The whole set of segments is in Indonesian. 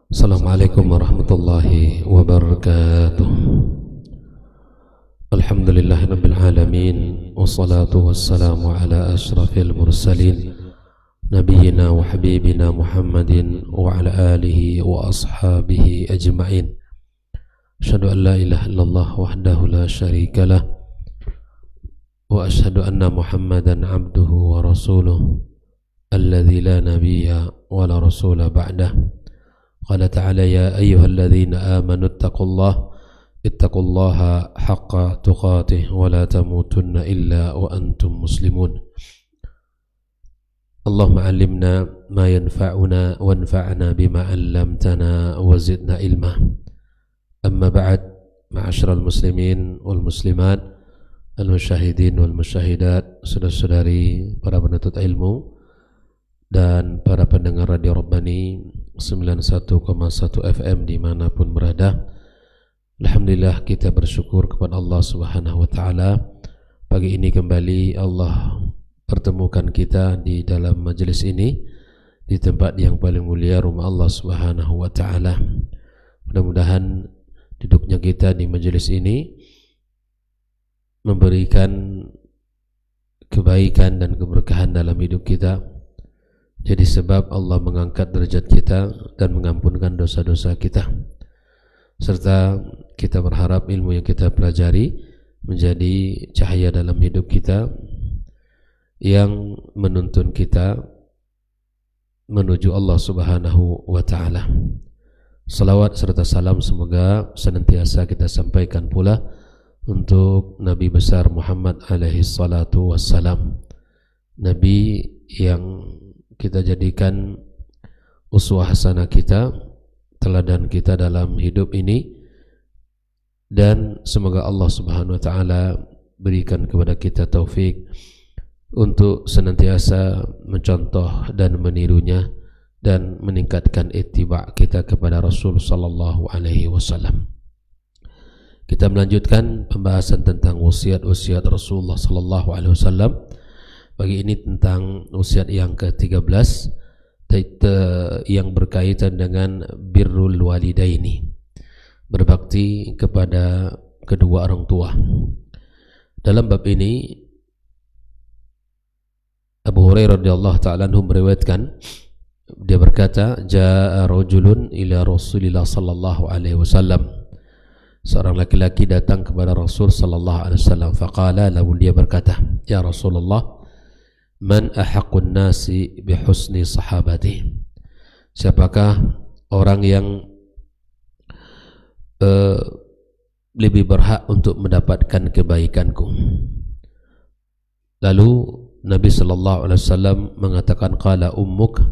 Assalamualaikum warahmatullahi wabarakatuh. Alhamdulillahirabbil alamin wassalatu wassalamu ala asyrafil mursalin nabiyyina wa habibina Muhammadin wa ala alihi wa ashabihi ajma'in. Asyhadu an la ilaha illallah wahdahu la syarikalah wa asyhadu anna Muhammadan abduhu wa rasuluh alladzi la nabiyya wa la rasula ba'dah. قال تعالى يا أيها الذين آمنوا اتقوا الله حق تقاته ولا تموتن إلا وأنتم مسلمون اللهم علمنا ما ينفعنا وانفعنا بما علمتنا وزدنا علما أما بعد معاشر المسلمين والمسلمات المشاهدين والمشاهدات saudara-saudari para penuntut ilmu dan para pendengar Radio Rabbani 91,1 FM dimanapun berada. Alhamdulillah kita bersyukur kepada Allah Subhanahu wa ta'ala. Pagi ini kembali Allah pertemukan kita di dalam majelis ini, di tempat yang paling mulia, rumah Allah Subhanahu wa ta'ala. Mudah-mudahan duduknya kita di majelis ini memberikan kebaikan dan keberkahan dalam hidup kita, jadi sebab Allah mengangkat derajat kita dan mengampunkan dosa-dosa kita, serta kita berharap ilmu yang kita pelajari menjadi cahaya dalam hidup kita yang menuntun kita menuju Allah Subhanahu wa ta'ala. Salawat serta salam semoga senantiasa kita sampaikan pula untuk Nabi besar Muhammad alaihi salatu wassalam, Nabi yang kita jadikan uswah hasanah kita, teladan kita dalam hidup ini, dan semoga Allah Subhanahu wa ta'ala berikan kepada kita taufik untuk senantiasa mencontoh dan menirunya dan meningkatkan ittiba' kita kepada Rasul sallallahu alaihi wasallam. Kita melanjutkan pembahasan tentang wasiat-wasiat Rasulullah sallallahu alaihi wasallam. Pagi ini tentang wasiat yang ke-13 yang berkaitan dengan birrul walidaini, berbakti kepada kedua orang tua. Dalam bab ini Abu Hurairah radhiyallahu ta'ala anhu meriwayatkan, dia berkata, jaa rajulun ila Rasulillah sallallahu alaihi wasallam, seorang laki-laki datang kepada Rasul sallallahu alaihi wasallam. Faqala, lalu dia berkata, ya Rasulullah, man ahaqqun nasi bihusni sahabati, siapakah orang yang lebih berhak untuk mendapatkan kebaikanku? Lalu Nabi sallallahu alaihi wasallam mengatakan, qala ummuk,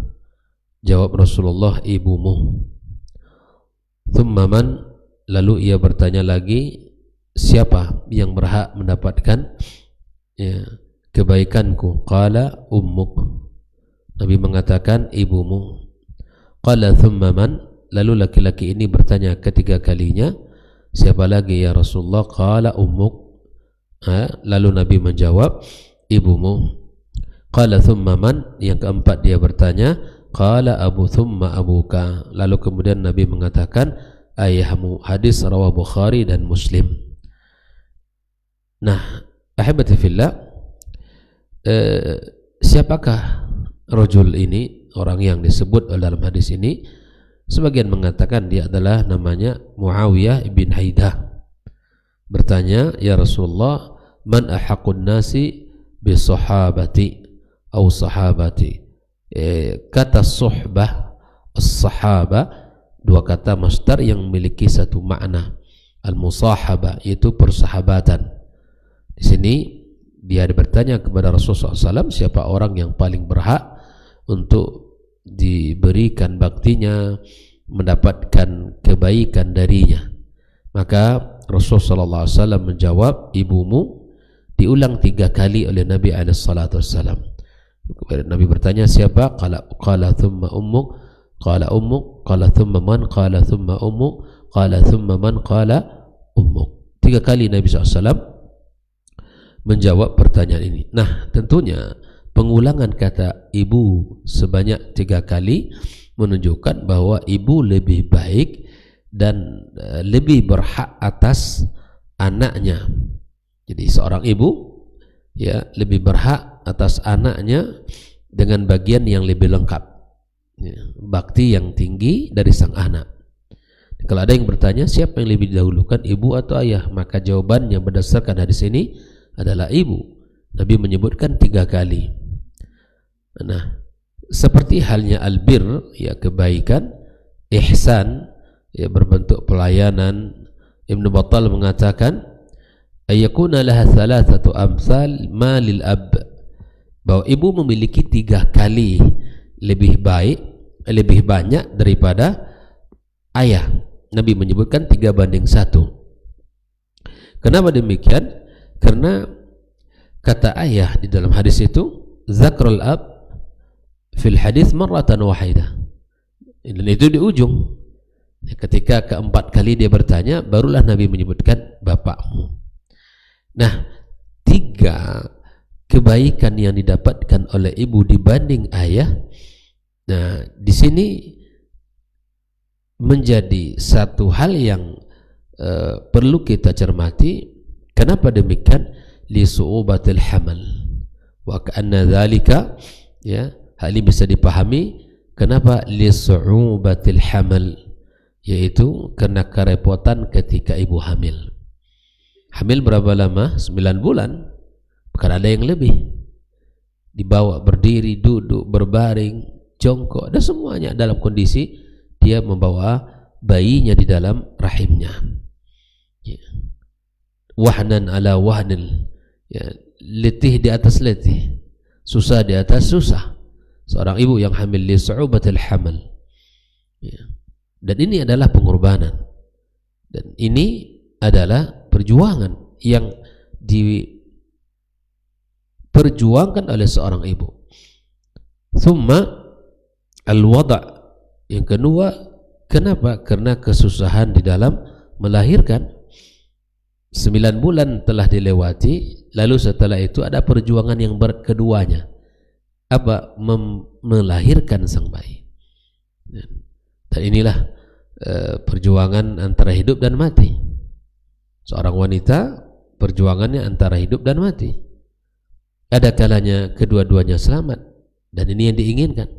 jawab Rasulullah, ibumu. Thumma man, lalu ia bertanya lagi, siapa yang berhak mendapatkan kebaikanku? Qala ummuk, Nabi mengatakan ibumu. Qala thumma man, lalu laki-laki ini bertanya ketiga kalinya, siapa lagi ya Rasulullah? Qala ummuk, lalu Nabi menjawab ibumu. Qala thumma man, yang keempat dia bertanya, qala abu thumma abuka, lalu kemudian Nabi mengatakan ayahmu. Hadis rawah Bukhari dan Muslim. Nah, ahibati fillah, siapakah rajul ini, orang yang disebut dalam hadis ini? Sebagian mengatakan dia adalah namanya Muawiyah bin Haidah. Bertanya, ya Rasulullah, man ahaqqun nasi bi sahabati atau sahabati. Kata suhbah, as-sahaba, dua kata masdar yang memiliki satu makna, al-musahabah, yaitu persahabatan. Di sini dia bertanya kepada Rasulullah SAW, siapa orang yang paling berhak untuk diberikan baktinya, mendapatkan kebaikan darinya. Maka Rasulullah SAW menjawab ibumu. Diulang 3 kali oleh Nabi SAW. Nabi bertanya siapa? Qala thumma ummuk, qala ummuk, qala thumma man, qala thumma ummuk, qala thumma man, qala ummuk. 3 kali Nabi SAW menjawab pertanyaan ini. Nah, tentunya pengulangan kata ibu sebanyak 3 kali menunjukkan bahwa ibu lebih baik dan lebih berhak atas anaknya. Jadi seorang ibu ya lebih berhak atas anaknya dengan bagian yang lebih lengkap, ya, bakti yang tinggi dari sang anak. Kalau ada yang bertanya siapa yang lebih didahulukan, ibu atau ayah, maka jawabannya berdasarkan hadis ini adalah ibu. Nabi menyebutkan 3 kali. Nah, seperti halnya albir, ya kebaikan, ihsan, ya berbentuk pelayanan. Ibnu Battal mengatakan ayyakuna laha thalathatu amsal ma lil ab, bahwa ibu memiliki 3 kali lebih baik, lebih banyak daripada ayah. Nabi menyebutkan 3:1. Kenapa demikian? Karena kata ayah di dalam hadis itu zakrul ab fil hadis marratan wahidah, dan itu di ujung. Ketika keempat kali dia bertanya, barulah Nabi menyebutkan bapakmu. Nah, 3 kebaikan yang didapatkan oleh ibu dibanding ayah. Nah, di sini menjadi satu hal yang perlu kita cermati. Kenapa demikian? Li su'ubatil hamal wa ka'anna dzalika, ya, hal ini bisa dipahami kenapa li su'ubatil hamal, yaitu karena kerepotan ketika ibu hamil. Hamil berapa lama? 9 bulan. Bukan ada yang lebih. Dibawa berdiri, duduk, berbaring, jongkok, dan semuanya dalam kondisi dia membawa bayinya di dalam rahimnya. Ya. Wahnan ala wahnil, ya, letih di atas letih, susah di atas susah. Seorang ibu yang hamil li su'ubatil hamal, ya. Dan ini adalah pengorbanan, dan ini adalah perjuangan yang diperjuangkan oleh seorang ibu. Thumma al-wada', yang kedua, kenapa? Karena kesusahan di dalam melahirkan. 9 bulan telah dilewati, lalu setelah itu ada perjuangan yang berat keduanya. Apa? Melahirkan sang bayi. Dan inilah perjuangan antara hidup dan mati. Seorang wanita perjuangannya antara hidup dan mati. Ada kalanya kedua-duanya selamat, dan ini yang diinginkan.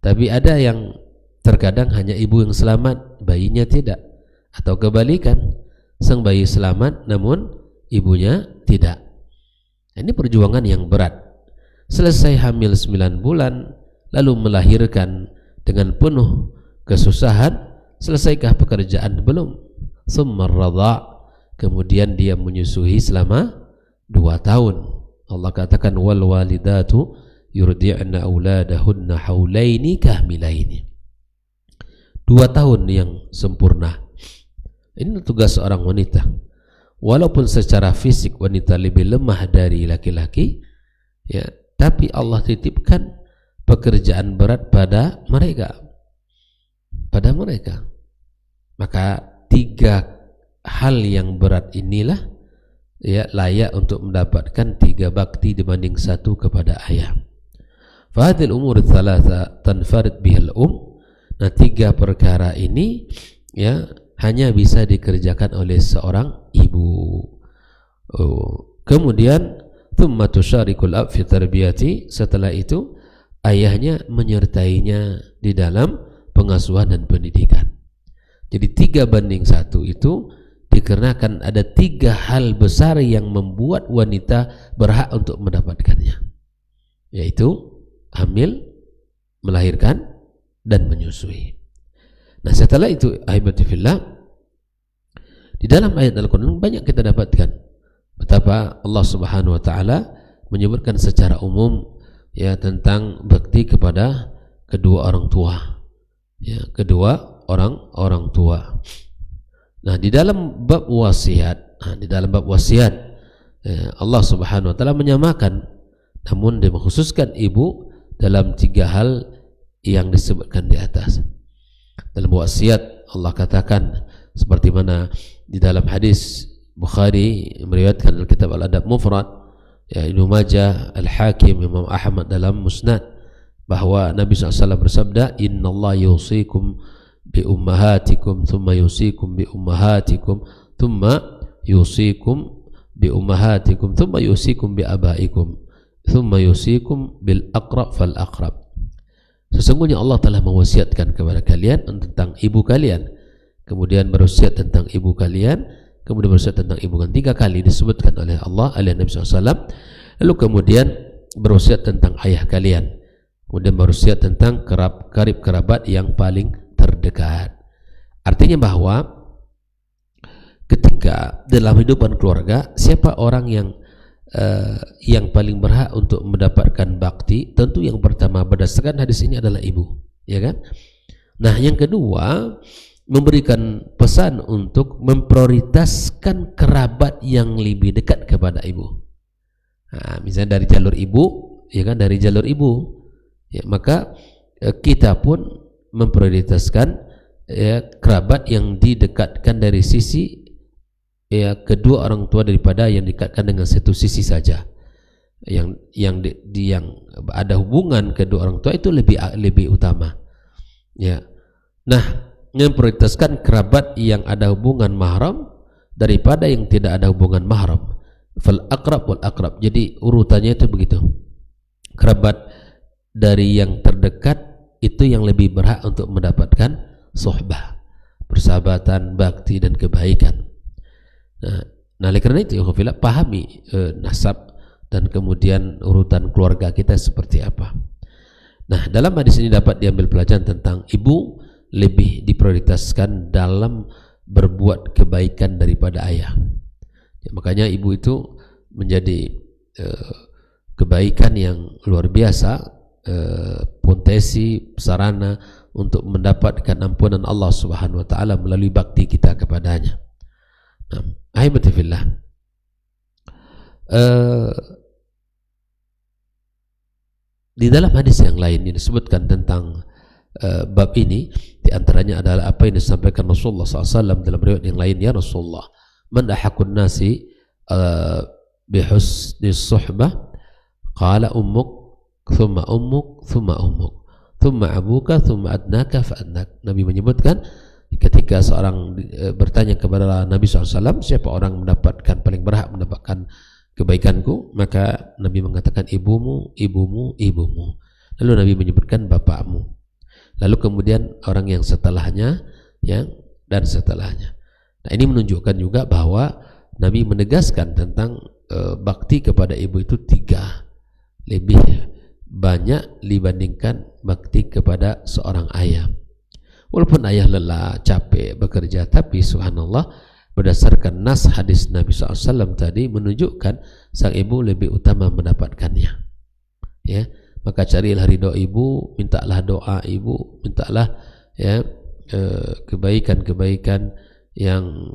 Tapi ada yang terkadang hanya ibu yang selamat, bayinya tidak, atau kebalikan, sang bayi selamat namun ibunya tidak. Ini perjuangan yang berat. Selesai hamil 9 bulan lalu melahirkan dengan penuh kesusahan. Selesaikah pekerjaan? Belum. Tsumma ar-radha', kemudian dia menyusui selama 2 tahun. Allah katakan wal walidatu yurdi'na auladahunna haulaini kahmilaini, 2 tahun yang sempurna. Ini tugas seorang wanita. Walaupun secara fisik wanita lebih lemah dari laki-laki, ya, tapi Allah titipkan pekerjaan berat pada mereka. Maka 3 hal yang berat inilah, ya, layak untuk mendapatkan 3 bakti dibanding 1 kepada ayah. Fahadil umur thalatha tanfarid bihal Nah, 3 perkara ini, ya, hanya bisa dikerjakan oleh seorang ibu. Kemudian thumma tusyarikul ab fi tarbiyati, setelah itu ayahnya menyertainya di dalam pengasuhan dan pendidikan. Jadi 3:1 itu dikarenakan ada 3 hal besar yang membuat wanita berhak untuk mendapatkannya, yaitu hamil, melahirkan, dan menyusui. Nah, setelah itu ahibati fillah, di dalam ayat Al-Quran banyak kita dapatkan betapa Allah Subhanahu wa taala menyebutkan secara umum, ya, tentang bakti kepada kedua orang tua. Ya, kedua orang tua. Nah, di dalam bab wasiat, Allah Subhanahu wa taala menyamakan, namun dia mengkhususkan ibu dalam 3 hal yang disebutkan di atas. Dalam wasiat Allah katakan seperti mana di dalam hadis Bukhari meriwayatkan dalam kitab Al-Adab Mufrad, ya, Ibnu Majah, Al-Hakim, Imam Ahmad dalam Musnad, bahwa Nabi SAW bersabda, innallaha yusikum bi ummahatikum thumma yusikum bi ummahatikum thumma yusikum bi ummahatikum thumma yusikum bi abaikum thumma yusikum bil aqrab fal aqrab. Sesungguhnya Allah telah mewasiatkan kepada kalian tentang ibu kalian, kemudian berwasiat tentang ibu kalian, kemudian berwasiat tentang ibu kalian. 3 kali disebutkan oleh Allah, oleh Nabi SAW. Lalu kemudian berwasiat tentang ayah kalian, kemudian berwasiat tentang karib kerabat yang paling terdekat. Artinya bahwa ketika dalam hidupan keluarga, siapa orang yang paling berhak untuk mendapatkan bakti? Tentu yang pertama berdasarkan hadis ini adalah ibu, ya kan? Nah, yang kedua memberikan pesan untuk memprioritaskan kerabat yang lebih dekat kepada ibu. Nah, misalnya dari jalur ibu, ya kan, dari jalur ibu, ya, maka kita pun memprioritaskan ya kerabat yang didekatkan dari sisi ya kedua orang tua daripada yang didekatkan dengan satu sisi saja. Yang ada hubungan kedua orang tua itu lebih utama. Ya. Nah, memprioritaskan kerabat yang ada hubungan mahram daripada yang tidak ada hubungan mahram. Fal aqrab wal aqrab. Jadi urutannya itu begitu. Kerabat dari yang terdekat itu yang lebih berhak untuk mendapatkan sohbah, persahabatan, bakti dan kebaikan. Nah, oleh karena itu ya, pahami nasab dan kemudian urutan keluarga kita seperti apa. Nah, dalam hadis ini dapat diambil pelajaran tentang ibu lebih diprioritaskan dalam berbuat kebaikan daripada ayah. Ya, makanya ibu itu menjadi kebaikan yang luar biasa, potensi sarana untuk mendapatkan ampunan Allah Subhanahu wa taala melalui bakti kita kepadanya. Nah, ahibati fillah, di dalam hadis yang lain yang disebutkan tentang bab ini, di antaranya adalah apa yang disampaikan Rasulullah SAW dalam riwayat yang lain, ya Rasulullah, man ahakun nasi bihusni suhbah, qala ummuk thumma ummuk thumma ummuk thumma abuka thumma adnaka fa adnak. Nabi menyebutkan ketika seorang bertanya kepada Nabi SAW, siapa orang paling berhak mendapatkan kebaikanku, maka Nabi mengatakan ibumu, ibumu, ibumu. Lalu Nabi menyebutkan bapakmu, lalu kemudian orang yang setelahnya, ya, dan setelahnya. Nah, ini menunjukkan juga bahwa Nabi menegaskan tentang bakti kepada ibu itu 3 lebih banyak dibandingkan bakti kepada seorang ayah. Walaupun ayah lelah, capek bekerja, tapi subhanallah berdasarkan nas hadis Nabi SAW tadi menunjukkan sang ibu lebih utama mendapatkannya. Ya, maka carilah ridho ibu, mintalah doa ibu, mintalah ya kebaikan-kebaikan yang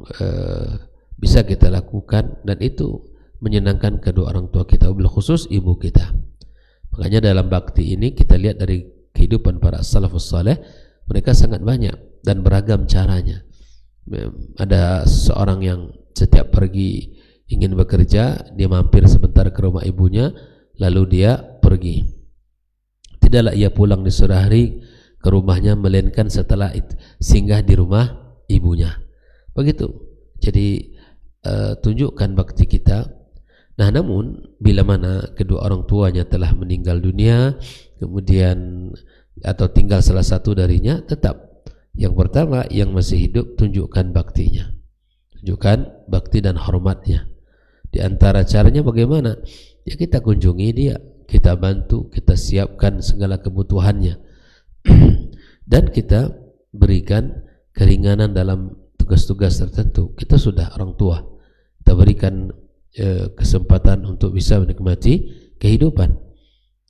bisa kita lakukan, dan itu menyenangkan kedua orang tua kita, wabil khusus ibu kita. Makanya dalam bakti ini kita lihat dari kehidupan para salafus saleh, mereka sangat banyak dan beragam caranya. Ada seorang yang setiap pergi ingin bekerja, dia mampir sebentar ke rumah ibunya, lalu dia pergi. Tidaklah ia pulang di sore hari ke rumahnya, melainkan setelah singgah di rumah ibunya. Begitu. Jadi tunjukkan bakti kita. Nah, namun bila mana kedua orang tuanya telah meninggal dunia, kemudian atau tinggal salah satu darinya, tetap yang pertama yang masih hidup tunjukkan baktinya, tunjukkan bakti dan hormatnya. Di antara caranya bagaimana? Ya, kita kunjungi dia, kita bantu, kita siapkan segala kebutuhannya dan kita berikan keringanan dalam tugas-tugas tertentu. Kita sudah orang tua, kita berikan kesempatan untuk bisa menikmati kehidupan.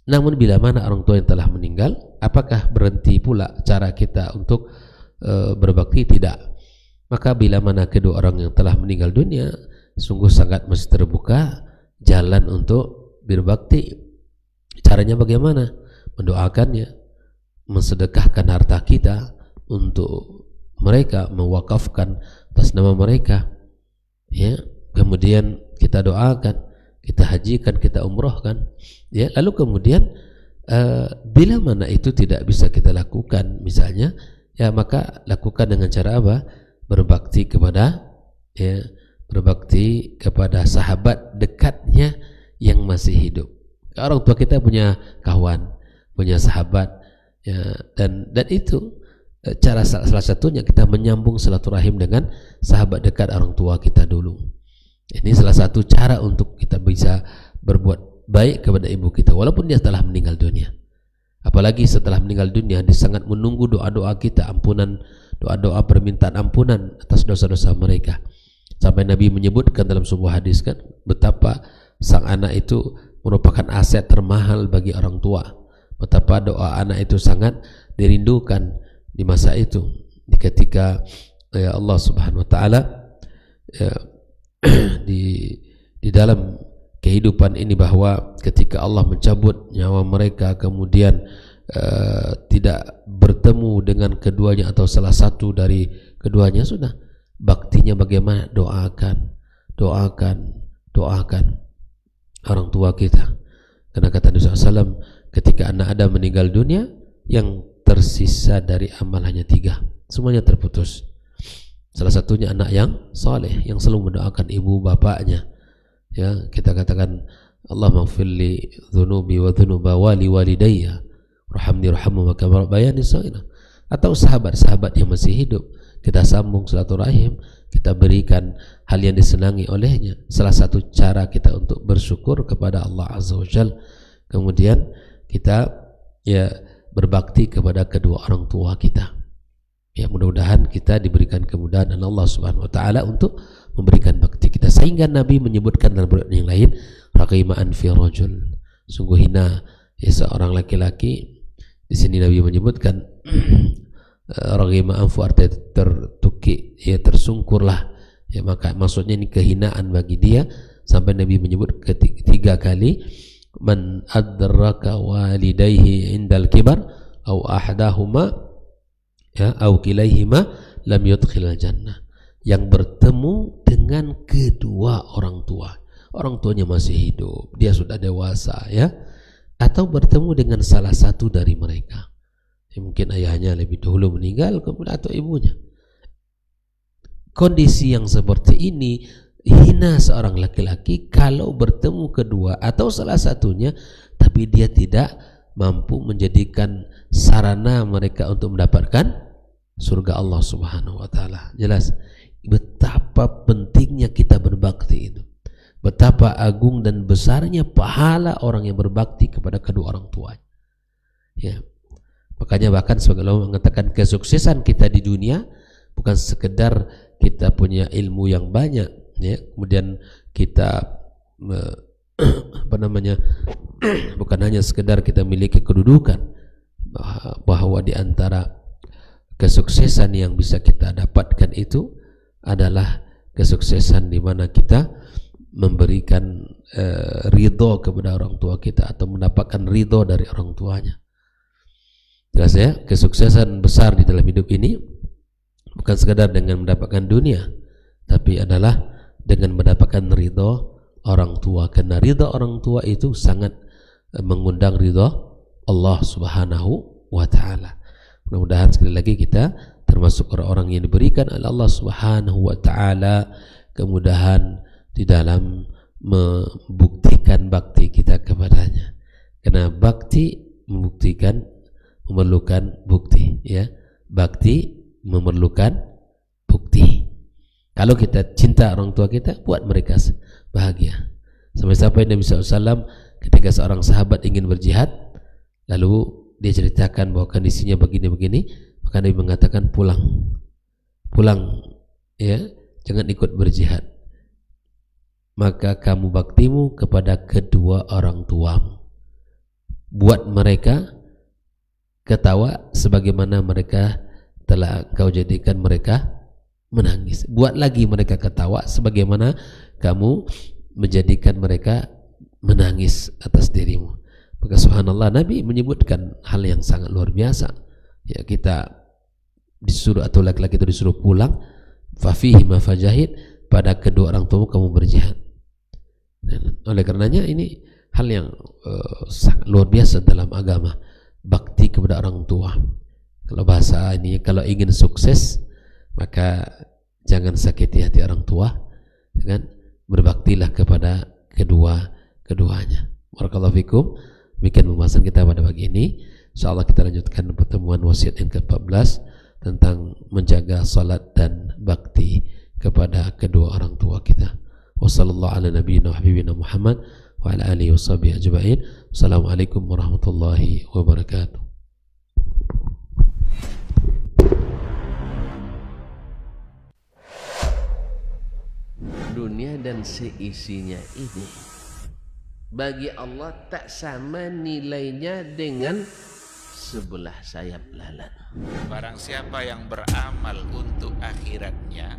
Namun bila mana orang tua yang telah meninggal, apakah berhenti pula cara kita untuk berbakti? Tidak. Maka bila mana kedua orang yang telah meninggal dunia, sungguh sangat masih terbuka jalan untuk berbakti. Caranya bagaimana? Mendoakannya, mensedekahkan harta kita untuk mereka, mewakafkan atas nama mereka, ya. Kemudian kita doakan, kita hajikan, kita umrohkan, ya. Lalu kemudian Bila mana itu tidak bisa kita lakukan misalnya, ya maka lakukan dengan cara apa? Berbakti kepada berbakti kepada sahabat dekatnya yang masih hidup. Orang tua kita punya kawan, punya sahabat, ya, dan itu cara salah satunya kita menyambung silaturahim dengan sahabat dekat orang tua kita dulu. Ini salah satu cara untuk kita bisa berbuat baik kepada ibu kita walaupun dia telah meninggal dunia. Apalagi setelah meninggal dunia, dia sangat menunggu doa-doa kita, ampunan, doa-doa permintaan ampunan atas dosa-dosa mereka. Sampai Nabi menyebutkan dalam sebuah hadis kan, betapa sang anak itu merupakan aset termahal bagi orang tua. Betapa doa anak itu sangat dirindukan di masa itu, ketika ya Allah Subhanahu wa taala ya, di dalam kehidupan ini, bahwa ketika Allah mencabut nyawa mereka kemudian tidak bertemu dengan keduanya atau salah satu dari keduanya, sudah baktinya bagaimana? Doakan orang tua kita. Karena kata Nabi SAW, ketika anak Adam meninggal dunia, yang tersisa dari amal hanya 3, semuanya terputus. Salah satunya anak yang saleh, yang selalu mendoakan ibu bapaknya. Ya, kita katakan Allahumma ighfirli dzunubi wa dzunuba walidayya warhamni warhamhuma kama rabbayani shaghira. Atau sahabat-sahabat yang masih hidup, kita sambung silaturahim, kita berikan hal yang disenangi olehnya. Salah satu cara kita untuk bersyukur kepada Allah Azza wa Jalla. Kemudian kita ya berbakti kepada kedua orang tua kita. Ya, mudah-mudahan kita diberikan kemudahan oleh Allah Subhanahu wa taala untuk memberikan bakti kita, sehingga Nabi menyebutkan dalam riwayat yang lain, raqima'an fi rajul, sungguh hina ya seorang laki-laki. Di sini Nabi menyebutkan raqima'an fu artinya tertukik, ya tersungkurlah, ya maka maksudnya ini kehinaan bagi dia, sampai Nabi menyebut 3 kali, man adraka walidayhi indal kibar au ahdahuma ya au kilaihima lam yudkhilal jannah. Yang bertemu dengan kedua orang tua, orang tuanya masih hidup, dia sudah dewasa ya, atau bertemu dengan salah satu dari mereka, ya, mungkin ayahnya lebih dahulu meninggal kemudian atau ibunya. Kondisi yang seperti ini hina seorang laki-laki kalau bertemu kedua atau salah satunya, tapi dia tidak mampu menjadikan sarana mereka untuk mendapatkan surga Allah Subhanahu wa taala. Jelas betapa pentingnya kita berbakti itu, betapa agung dan besarnya pahala orang yang berbakti kepada kedua orang tua. Ya, makanya bahkan sebagai ulama mengatakan kesuksesan kita di dunia bukan sekedar kita punya ilmu yang banyak, ya, kemudian kita bukan hanya sekedar kita memiliki kedudukan, bahwa di antara kesuksesan yang bisa kita dapatkan itu adalah kesuksesan di mana kita memberikan ridho kepada orang tua kita atau mendapatkan ridho dari orang tuanya. Jelas ya, kesuksesan besar di dalam hidup ini bukan sekadar dengan mendapatkan dunia, tapi adalah dengan mendapatkan ridho orang tua, karena ridho orang tua itu sangat mengundang ridho Allah Subhanahu wa taala. Mudah-mudahan sekali lagi kita termasuk orang-orang yang diberikan oleh Allah Subhanahu wa taala kemudahan di dalam membuktikan bakti kita kepadanya. Karena bakti memerlukan bukti, ya. Bakti memerlukan bukti. Kalau kita cinta orang tua kita, buat mereka bahagia. Sampai-sampai Nabi SAW ketika seorang sahabat ingin berjihad, lalu dia ceritakan bahwa kondisinya begini-begini, maka Nabi mengatakan pulang, ya, jangan ikut berjihad. Maka kamu baktimu kepada kedua orang tuamu, buat mereka ketawa sebagaimana mereka telah kau jadikan mereka menangis. Buat lagi mereka ketawa sebagaimana kamu menjadikan mereka menangis atas dirimu. Maka subhanallah, Nabi menyebutkan hal yang sangat luar biasa. Ya, kita disuruh atau laki-laki itu disuruh pulang, fafihi ma fajahid, pada kedua orang tuamu kamu berjihad. Dan oleh karenanya ini hal yang sangat luar biasa dalam agama, bakti kepada orang tua. Kalau bahasa ini, kalau ingin sukses maka jangan sakiti hati orang tua, dengan berbaktilah kepada keduanya. Barakallahu fikum. Demikian pembahasan kita pada pagi ini. Insyaallah kita lanjutkan pertemuan wasiat yang ke-14 tentang menjaga salat dan bakti kepada kedua orang tua kita. Wassallallahu ala nabiyyina wa habibina Muhammad wa ala alihi washabihi ajma'in. Assalamualaikum warahmatullahi wabarakatuh. Dunia dan seisinya ini bagi Allah tak sama nilainya dengan sebelah sayap lalat. Barang siapa yang beramal untuk akhiratnya,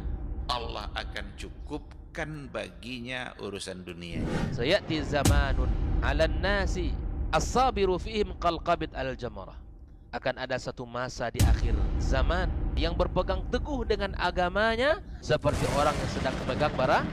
Allah akan cukupkan baginya urusan dunia. Sayati zamanun 'alan nasi as-sabiru fihim qalqabit al-jamarah. Akan ada satu masa di akhir zaman yang berpegang teguh dengan agamanya seperti orang yang sedang memegang bara